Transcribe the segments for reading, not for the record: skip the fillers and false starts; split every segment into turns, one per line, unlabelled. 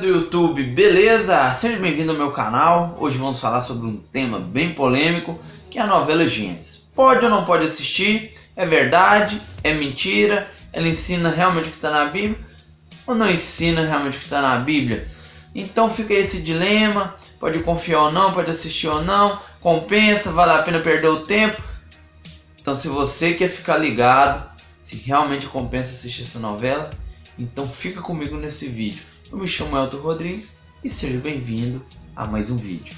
Do YouTube, beleza? Seja bem-vindo ao meu canal. Hoje vamos falar sobre um tema bem polêmico, que é a novela Gênesis. Pode ou não pode assistir? É verdade? É mentira? Ela ensina realmente o que está na Bíblia? Ou não ensina realmente o que está na Bíblia? Então fica esse dilema, pode confiar ou não, pode assistir ou não, compensa, vale a pena perder o tempo? Então se você quer ficar ligado, se realmente compensa assistir essa novela, então fica comigo nesse vídeo. Eu me chamo Elton Rodrigues e seja bem-vindo a mais um vídeo.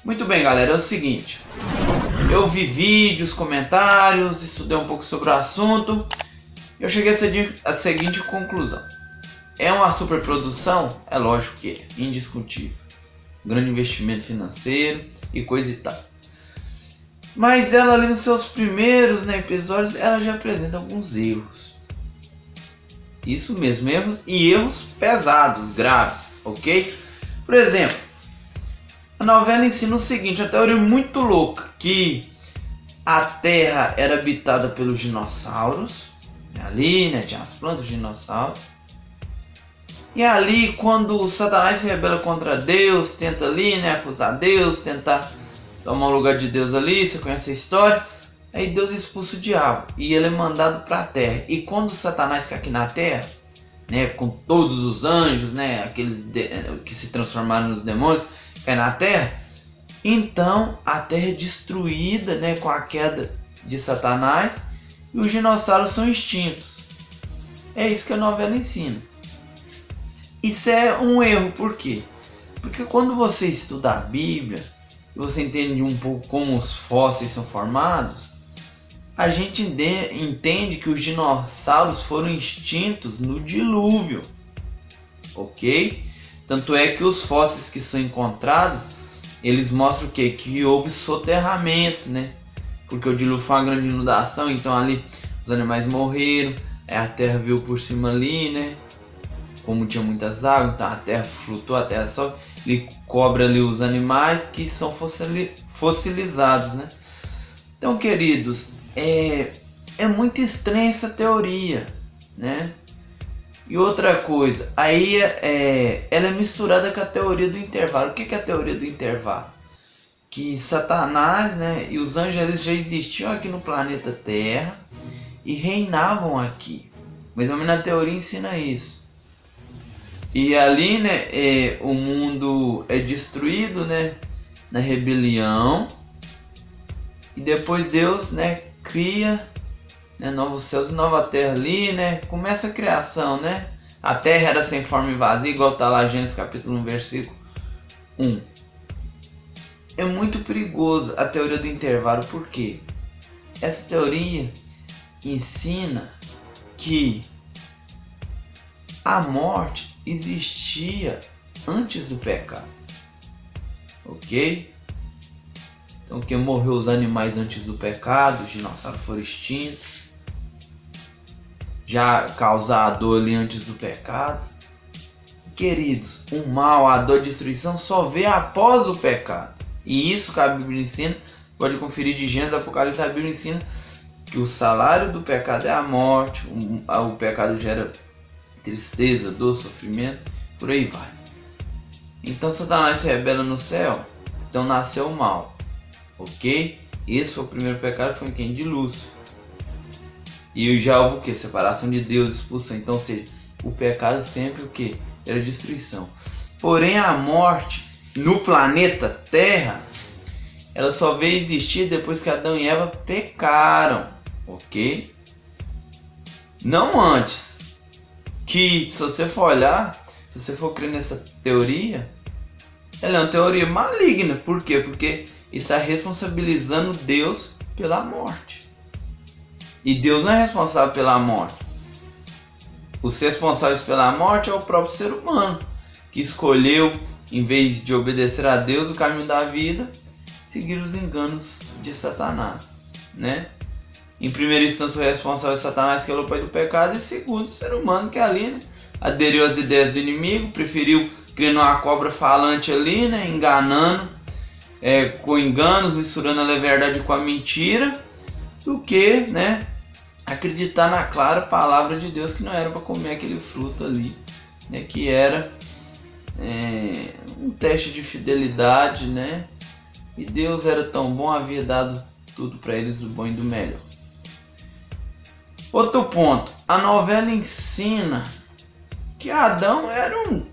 Muito bem, galera, é o seguinte. Eu vi vídeos, comentários, estudei um pouco sobre o assunto. Eu cheguei à seguinte conclusão. É uma superprodução? É lógico que é, indiscutível. Grande investimento financeiro e coisa e tal. Mas ela ali nos seus primeiros episódios, ela já apresenta alguns erros. Isso mesmo, erros pesados, graves, ok? Por exemplo, a novela ensina o seguinte, uma teoria muito louca, que a Terra era habitada pelos dinossauros, ali, tinha as plantas, dinossauros. E ali, quando Satanás se rebela contra Deus, tenta ali, acusar Deus, tentar tomar o lugar de Deus ali, você conhece a história. Aí Deus expulsa o diabo e ele é mandado para a terra. E quando Satanás cai aqui na terra, com todos os anjos, aqueles que se transformaram nos demônios, cai na terra. Então a terra é destruída, com a queda de Satanás e os dinossauros são extintos. É isso que a novela ensina. Isso é um erro, por quê? Porque quando você estuda a Bíblia e você entende um pouco como os fósseis são formados, a gente entende que os dinossauros foram extintos no dilúvio, ok? Tanto é que os fósseis que são encontrados, eles mostram o quê? Que houve soterramento, Porque o dilúvio foi uma grande inundação, então ali os animais morreram, a terra veio por cima ali, Como tinha muitas águas, então a terra flutuou, a terra só ele cobre ali os animais que são fossilizados, Então, queridos, é muito estranha essa teoria, E outra coisa, aí ela é misturada com a teoria do intervalo. O que é a teoria do intervalo? Que Satanás, e os anjos eles já existiam aqui no planeta Terra e reinavam aqui. Mas a minha teoria ensina isso. E ali, o mundo é destruído, na rebelião. E depois Deus, cria, novos céus e nova terra ali, Começa a criação, A terra era sem forma e vazia, igual está lá Gênesis capítulo 1, versículo 1. É muito perigoso a teoria do intervalo, por quê? Essa teoria ensina que a morte existia antes do pecado, ok? Então que morreu os animais antes do pecado, os dinossauros foram extintos, já causar a dor ali antes do pecado. Queridos, o mal, a dor, a destruição só veio após o pecado. E isso que a Bíblia ensina, pode conferir de Gênesis, Apocalipse, a Bíblia ensina que o salário do pecado é a morte, o pecado gera tristeza, dor, sofrimento, por aí vai. Então Satanás se rebela no céu, então nasceu o mal, ok? Esse foi o primeiro pecado, foi quem? De Lúcifer. E já houve o que? Separação de Deus, expulsão. Então, ou seja, o pecado sempre o que? Era destruição. Porém a morte no planeta Terra, ela só veio existir depois que Adão e Eva pecaram, ok? Não antes. Que se você for olhar, se você for crer nessa teoria, ela é uma teoria maligna. Por quê? Porque está responsabilizando Deus pela morte. E Deus não é responsável pela morte. Os responsáveis pela morte é o próprio ser humano, que escolheu, em vez de obedecer a Deus, o caminho da vida, seguir os enganos de Satanás, Em primeira instância, o responsável é Satanás, que é o pai do pecado, e segundo, o ser humano, que é ali, aderiu às ideias do inimigo, preferiu criando uma cobra falante ali, enganando com enganos, misturando a verdade com a mentira, do que, né, acreditar na clara palavra de Deus que não era para comer aquele fruto ali, né, que era um teste de fidelidade, né, e Deus era tão bom, havia dado tudo para eles, do bom e do melhor. Outro ponto, a novela ensina que Adão era um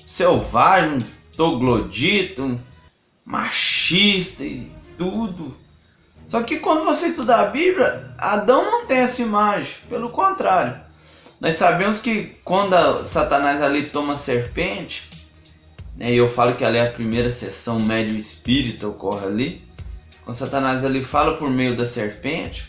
selvagem, um troglodita, um machista e tudo. Só que quando você estudar a Bíblia, Adão não tem essa imagem, pelo contrário. Nós sabemos que quando Satanás ali toma a serpente, né, e eu falo que ali é a primeira sessão médio espírita ocorre ali, quando Satanás ali fala por meio da serpente,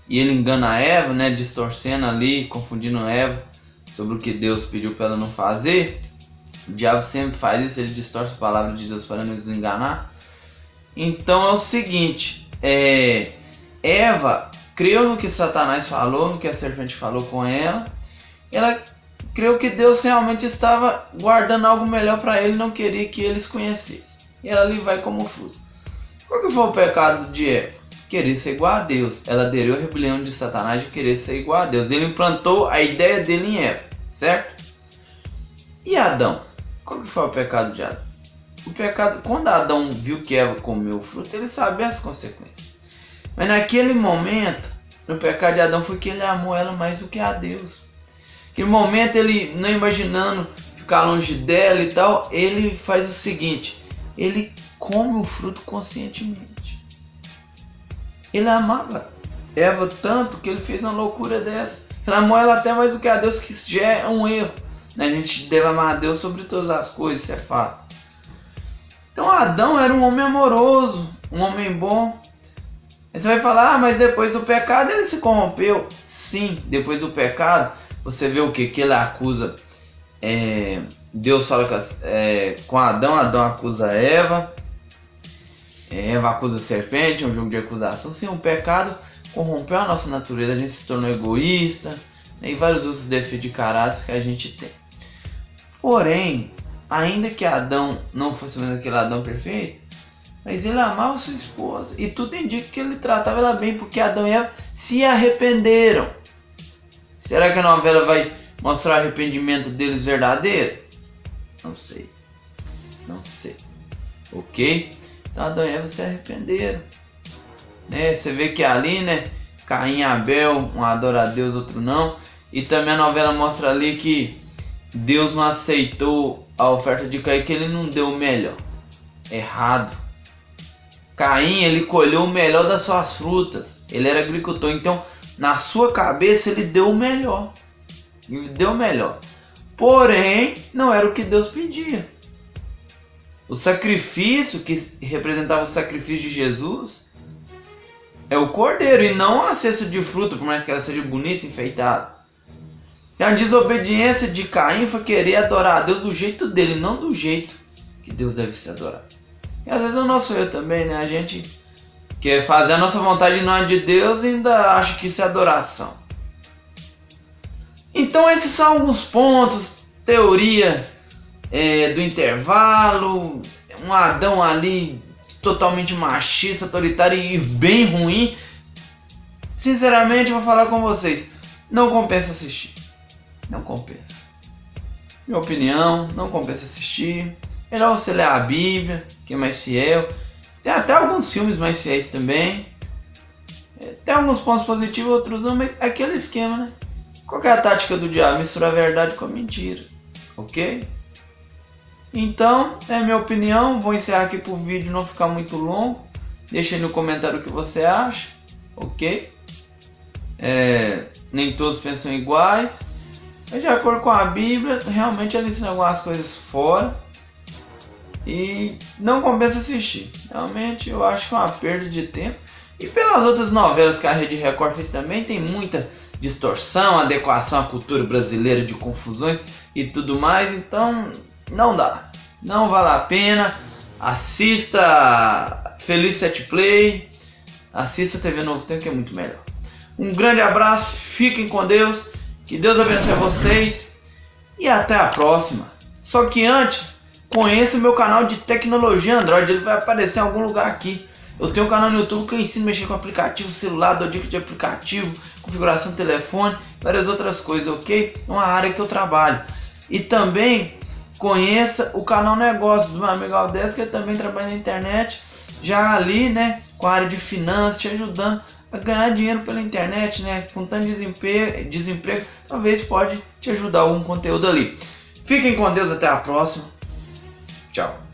e ele engana Eva, né, distorcendo ali, confundindo Eva sobre o que Deus pediu para ela não fazer. O diabo sempre faz isso, ele distorce a palavra de Deus para nos enganar. Então é o seguinte, Eva creu no que Satanás falou, no que a serpente falou com ela. Ela creu que Deus realmente estava guardando algo melhor para ele, não queria que eles conhecessem. E ela ali vai como fruto. Qual que foi o pecado de Eva? Querer ser igual a Deus. Ela aderiu à rebelião de Satanás de querer ser igual a Deus. Ele implantou a ideia dele em Eva, certo? E Adão? Qual que foi o pecado de Adão? O pecado, quando Adão viu que Eva comeu o fruto, ele sabia as consequências. Mas naquele momento, o pecado de Adão foi que ele amou ela mais do que a Deus. Naquele momento, ele não imaginando ficar longe dela e tal, ele faz o seguinte, ele come o fruto conscientemente. Ele amava Eva tanto que ele fez uma loucura dessa. Ele amou ela até mais do que a Deus, que já é um erro. A gente deve amar a Deus sobre todas as coisas, isso é fato. Então Adão era um homem amoroso, um homem bom. Aí você vai falar, mas depois do pecado ele se corrompeu. Sim, depois do pecado, você vê o que? Que ele acusa, Deus fala com Adão, Adão acusa Eva. Eva acusa a serpente, é um jogo de acusação. Sim, o pecado corrompeu a nossa natureza, a gente se tornou egoísta, né, e vários outros defeitos de caráter que a gente tem. Porém, ainda que Adão não fosse mais aquele Adão perfeito, mas ele amava sua esposa, e tudo indica que ele tratava ela bem, porque Adão e Eva se arrependeram. Será que a novela vai mostrar o arrependimento deles verdadeiro? Não sei. Não sei. Ok? Então Adão e Eva se arrependeram, né? Você vê que ali, né, Caim e Abel, um adora a Deus, outro não. E também a novela mostra ali que Deus não aceitou a oferta de Caim, que ele não deu o melhor. Errado. Caim, ele colheu o melhor das suas frutas. Ele era agricultor, então na sua cabeça ele deu o melhor. Ele deu o melhor. Porém, não era o que Deus pedia. O sacrifício que representava o sacrifício de Jesus é o cordeiro e não a cesta de fruta, por mais que ela seja bonita, enfeitada. Então, a desobediência de Caim foi querer adorar a Deus do jeito dele, não do jeito que Deus deve ser adorado. E às vezes é o nosso erro também, né? A gente quer fazer a nossa vontade e não a de Deus e ainda acha que isso é adoração. Então esses são alguns pontos, teoria do intervalo, um Adão ali totalmente machista, autoritário e bem ruim. Sinceramente, eu vou falar com vocês, não compensa assistir. Não compensa. Minha opinião, não compensa assistir. Melhor você ler a Bíblia, que é mais fiel. Tem até alguns filmes mais fiéis também. Tem alguns pontos positivos, outros não, mas é aquele esquema, né? Qual que é a tática do diabo? Misturar a verdade com a mentira. Ok? Então, é a minha opinião. Vou encerrar aqui para o vídeo não ficar muito longo. Deixa aí no comentário o que você acha. Ok? Nem todos pensam iguais. Mas de acordo com a Bíblia, realmente ela ensina algumas coisas fora. E não compensa assistir. Realmente eu acho que é uma perda de tempo. E pelas outras novelas que a Rede Record fez também, tem muita distorção, adequação à cultura brasileira de confusões e tudo mais. Então não dá. Não vale a pena. Assista Feliz 7 Play. Assista TV Novo Tempo, que é muito melhor. Um grande abraço. Fiquem com Deus. Que Deus abençoe vocês. E até a próxima. Só que antes, conheça o meu canal de tecnologia Android, ele vai aparecer em algum lugar aqui. Eu tenho um canal no YouTube que eu ensino a mexer com aplicativo celular, dou dica de aplicativo, configuração do telefone, várias outras coisas, ok? É uma área que eu trabalho. E também conheça o canal Negócios do meu amigo Aldes, que ele também trabalha na internet, já ali, né, com a área de finanças, te ajudando a ganhar dinheiro pela internet, né, com tanto desemprego, talvez pode te ajudar algum conteúdo ali. Fiquem com Deus, até a próxima. Tchau.